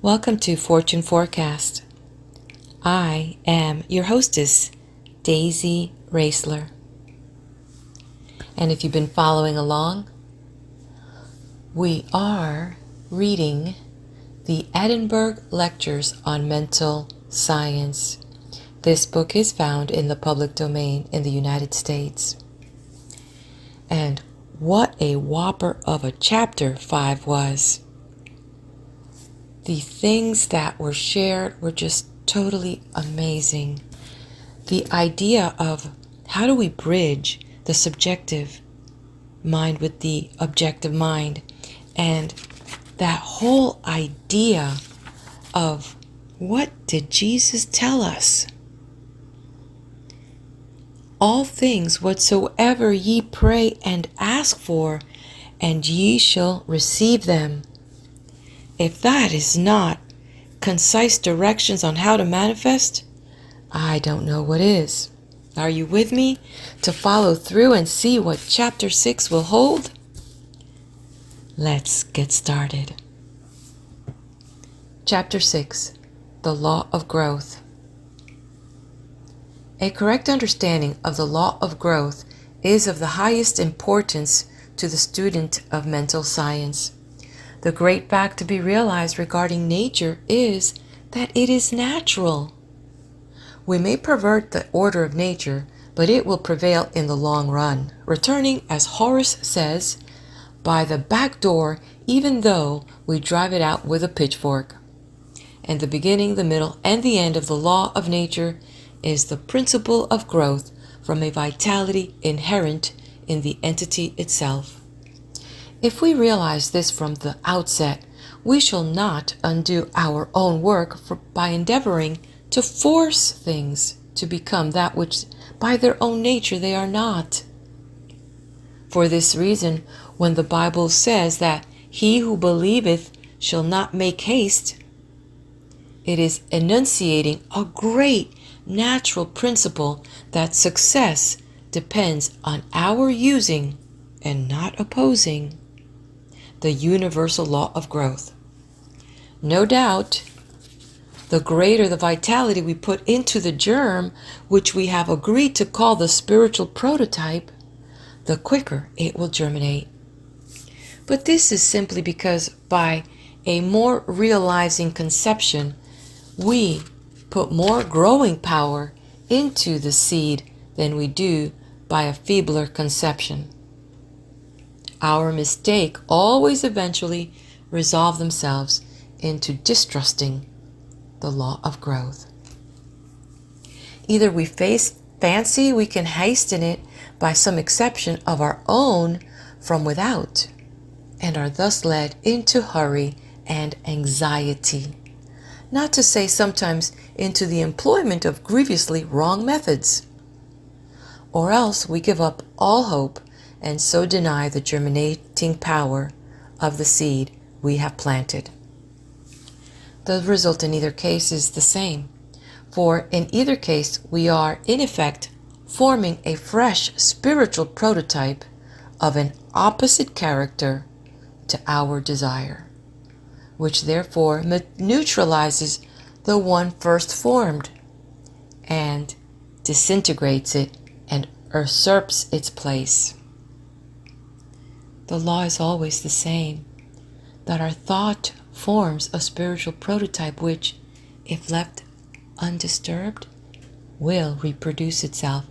Welcome to Fortune Forecast. I am your hostess, Daisy Raisler. And if you've been following along, we are reading the Edinburgh Lectures on Mental Science. This book is found in the public domain in the United States. And what a whopper of a chapter 5 was. The things that were shared were just totally amazing. The idea of how do we bridge the subjective mind with the objective mind, and that whole idea of what did Jesus tell us? All things whatsoever ye pray and ask for, and ye shall receive them. If that is not concise directions on how to manifest, I don't know what is. Are you with me to follow through and see what chapter 6 will hold? Let's get started. Chapter 6, The Law of Growth. A correct understanding of the law of growth is of the highest importance to the student of mental science. The great fact to be realized regarding nature is that it is natural. We may pervert the order of nature, but it will prevail in the long run, returning, as Horace says, by the back door, even though we drive it out with a pitchfork. And the beginning, the middle, and the end of the law of nature is the principle of growth from a vitality inherent in the entity itself. If we realize this from the outset, we shall not undo our own work by endeavoring to force things to become that which by their own nature they are not. For this reason, when the Bible says that he who believeth shall not make haste, it is enunciating a great natural principle that success depends on our using and not opposing the universal law of growth. No doubt, the greater the vitality we put into the germ, which we have agreed to call the spiritual prototype, the quicker it will germinate. But this is simply because by a more realizing conception, we put more growing power into the seed than we do by a feebler conception. Our mistake always eventually resolve themselves into distrusting the law of growth. Either we fancy we can hasten it by some exception of our own from without, and are thus led into hurry and anxiety, not to say sometimes into the employment of grievously wrong methods. Or else we give up all hope and so deny the germinating power of the seed we have planted. The result in either case is the same, for in either case we are in effect forming a fresh spiritual prototype of an opposite character to our desire, which therefore neutralizes the one first formed and disintegrates it and usurps its place. The law is always the same, that our thought forms a spiritual prototype which, if left undisturbed, will reproduce itself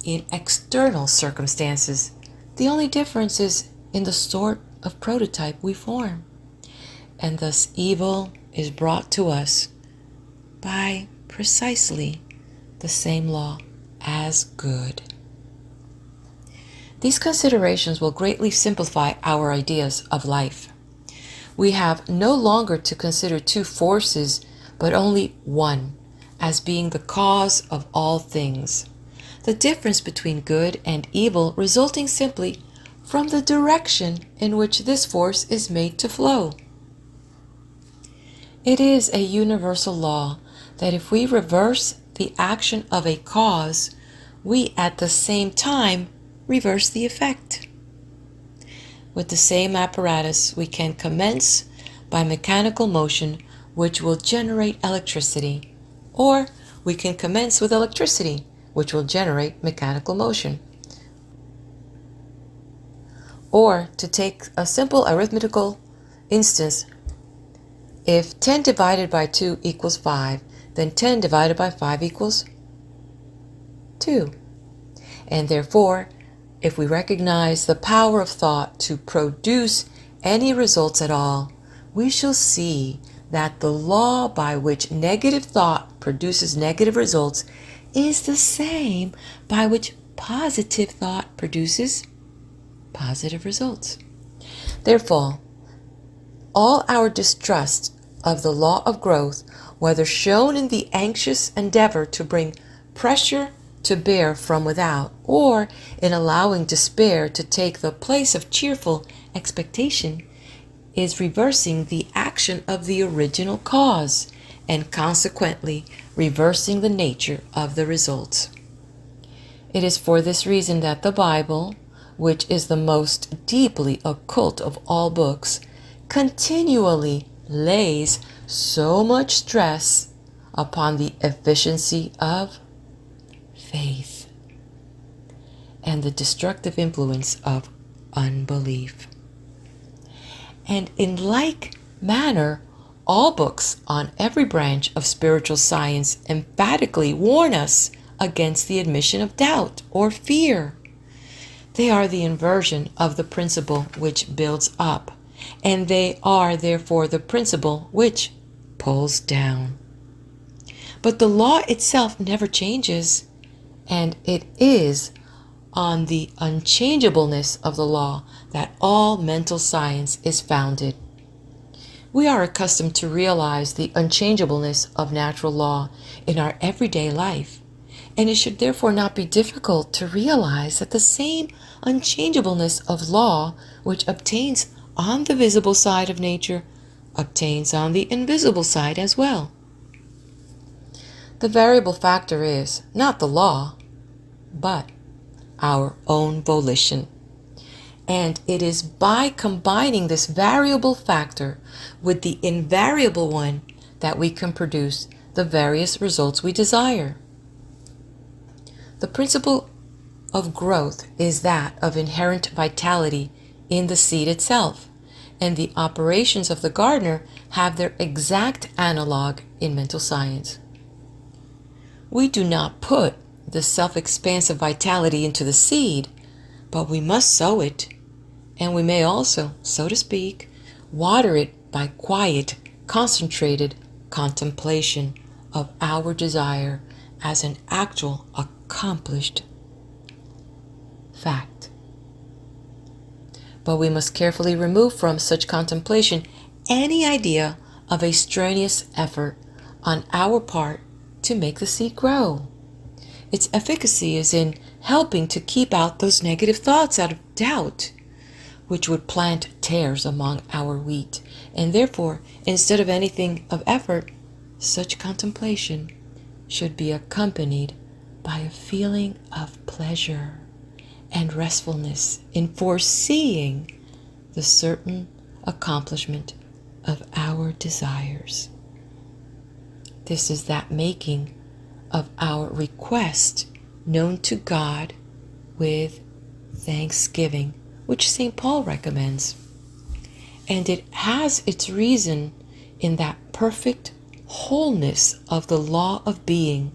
in external circumstances. The only difference is in the sort of prototype we form, and thus evil is brought to us by precisely the same law as good. These considerations will greatly simplify our ideas of life. We have no longer to consider two forces, but only one, as being the cause of all things. The difference between good and evil resulting simply from the direction in which this force is made to flow. It is a universal law that if we reverse the action of a cause, we at the same time reverse the effect. With the same apparatus, we can commence by mechanical motion which will generate electricity, or we can commence with electricity, which will generate mechanical motion. Or, to take a simple arithmetical instance, if 10 divided by 2 equals 5, then 10 divided by 5 equals 2. And therefore, if we recognize the power of thought to produce any results at all, we shall see that the law by which negative thought produces negative results is the same by which positive thought produces positive results. Therefore, all our distrust of the law of growth, whether shown in the anxious endeavor to bring pressure to bear from without, or in allowing despair to take the place of cheerful expectation, is reversing the action of the original cause, and consequently reversing the nature of the results. It is for this reason that the Bible, which is the most deeply occult of all books, continually lays so much stress upon the efficiency of faith and the destructive influence of unbelief. And in like manner, all books on every branch of spiritual science emphatically warn us against the admission of doubt or fear. They are the inversion of the principle which builds up, and they are therefore the principle which pulls down. But the law itself never changes, and it is on the unchangeableness of the law that all mental science is founded. We are accustomed to realize the unchangeableness of natural law in our everyday life, and it should therefore not be difficult to realize that the same unchangeableness of law which obtains on the visible side of nature obtains on the invisible side as well. The variable factor is not the law, but our own volition. And it is by combining this variable factor with the invariable one that we can produce the various results we desire. The principle of growth is that of inherent vitality in the seed itself, and the operations of the gardener have their exact analog in mental science. We do not put the self-expansive vitality into the seed, but we must sow it, and we may also, so to speak, water it by quiet, concentrated contemplation of our desire as an actual accomplished fact. But we must carefully remove from such contemplation any idea of a strenuous effort on our part to make the seed grow. Its efficacy is in helping to keep out those negative thoughts out of doubt, which would plant tares among our wheat, and therefore, instead of anything of effort, such contemplation should be accompanied by a feeling of pleasure and restfulness in foreseeing the certain accomplishment of our desires. This is that making of our request known to God with thanksgiving, which St. Paul recommends. And it has its reason in that perfect wholeness of the law of being,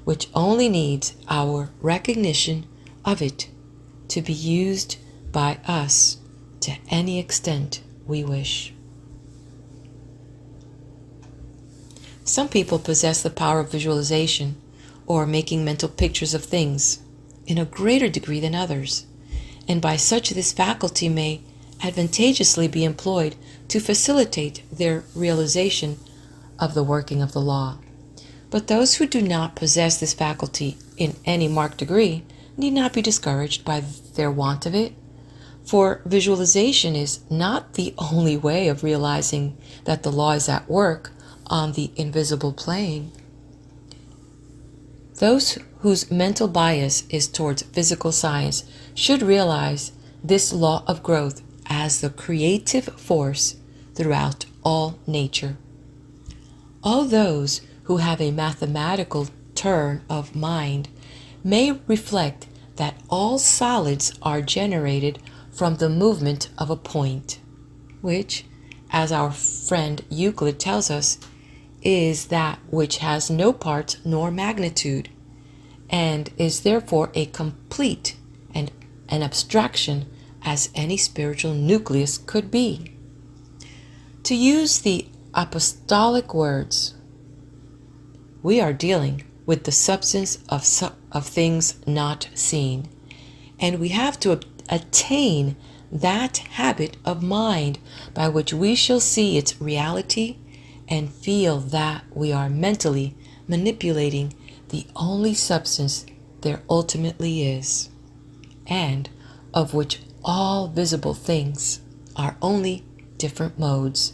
which only needs our recognition of it to be used by us to any extent we wish. Some people possess the power of visualization, or making mental pictures of things, in a greater degree than others, and by such this faculty may advantageously be employed to facilitate their realization of the working of the law. But those who do not possess this faculty in any marked degree need not be discouraged by their want of it, for visualization is not the only way of realizing that the law is at work on the invisible plane. Those whose mental bias is towards physical science should realize this law of growth as the creative force throughout all nature. All those who have a mathematical turn of mind may reflect that all solids are generated from the movement of a point, which, as our friend Euclid tells us, is that which has no parts nor magnitude, and is therefore a complete and an abstraction as any spiritual nucleus could be. To use the apostolic words, we are dealing with the substance of things not seen, and we have to attain that habit of mind by which we shall see its reality and feel that we are mentally manipulating the only substance there ultimately is, and of which all visible things are only different modes.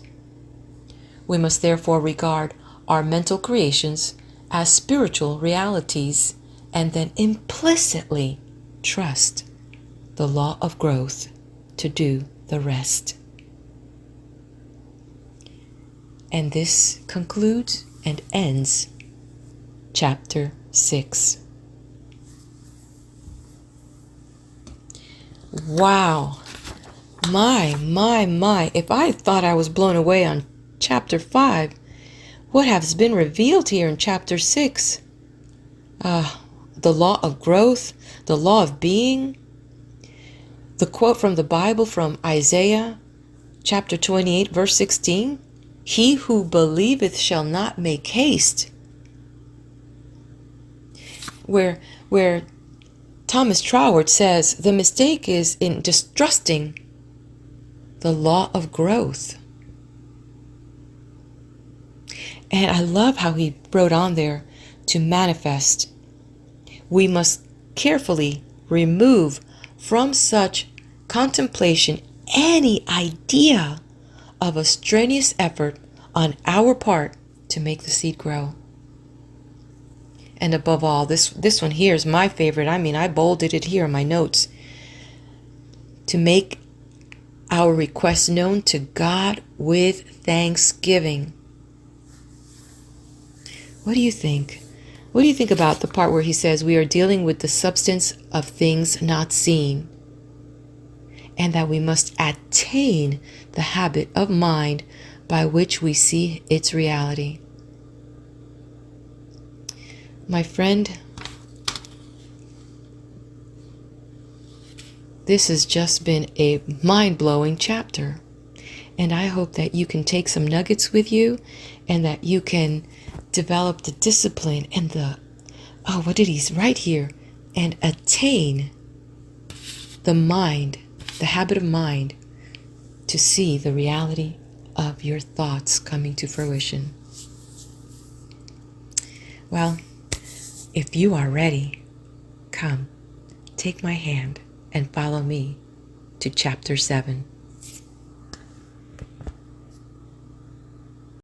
We must therefore regard our mental creations as spiritual realities and then implicitly trust the law of growth to do the rest. And this concludes and ends chapter 6. Wow. My. If I thought I was blown away on chapter 5, what has been revealed here in chapter 6? The law of growth, the law of being. The quote from the Bible from Isaiah chapter 28, verse 16. He who believeth shall not make haste. Where Thomas Troward says the mistake is in distrusting the law of growth. And I love how he wrote on there, to manifest. We must carefully remove from such contemplation any idea of a strenuous effort on our part to make the seed grow. And above all, this one here is my favorite. I bolded it here in my notes. To make our requests known to God with thanksgiving. What do you think? What do you think about the part where he says we are dealing with the substance of things not seen, and that we must attain the habit of mind by which we see its reality? My friend, this has just been a mind-blowing chapter, and I hope that you can take some nuggets with you and that you can develop the discipline and what did he write here? And attain the mind, the habit of mind, to see the reality of your thoughts coming to fruition. Well, if you are ready, come, take my hand and follow me to chapter 7.